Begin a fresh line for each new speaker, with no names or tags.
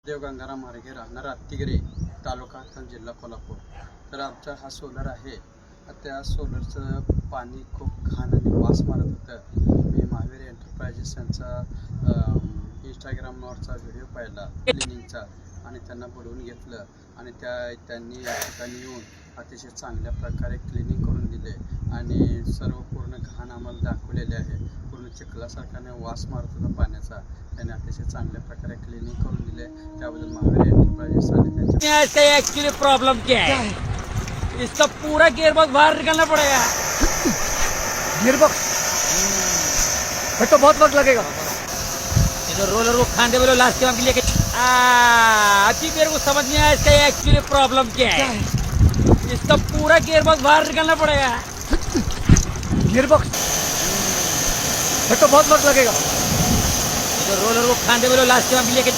देव गंगाराम मार्गे राहणार अत्तिगिरी तालुका जिल्हा कोल्हापूर. तर आमचा हा सोलर आहे. त्या सोलरचं पाणी खूप घाण आणि वास मारत होतं. मी महावीर एंटरप्राइजेस यांचा इंस्टाग्रामवरचा व्हिडिओ पाहिला क्लिनिंगचा आणि त्यांना बोलवून घेतलं आणि त्यांनी या ठिकाणी येऊन अतिशय चांगल्या प्रकारे क्लिनिंग करून दिले आणि सर्व पूर्ण घाण आम्हाला दाखवलेले आहे. पूर्ण चिखलासारखाने वास मारत होता पाण्याचा. त्यांनी अतिशय चांगल्या प्रकारे क्लिनिंग करून दिले. त्याबद्दल महावीर एंटरप्राइजेस आणि त्यांच्या
इसका एक्चुअली प्रॉब्लम क्या है? इसका पूरा गियरबॉक्स बाहर निकालना पड़ेगा.
गियरबॉक्स फिर तो बहुत वक्त लगेगा.
ये तो रोलर को खांदे बोलो लास्ट टाइम लेके अभी मेरे को समझ नहीं आया इसका एक्चुअली प्रॉब्लम क्या है. इसका पूरा गियरबॉक्स बाहर निकालना पड़ेगा.
गियरबॉक्स फिर तो बहुत वक्त लगेगा.
ये तो रोलर को खांदे बोलो लास्ट टाइम लेके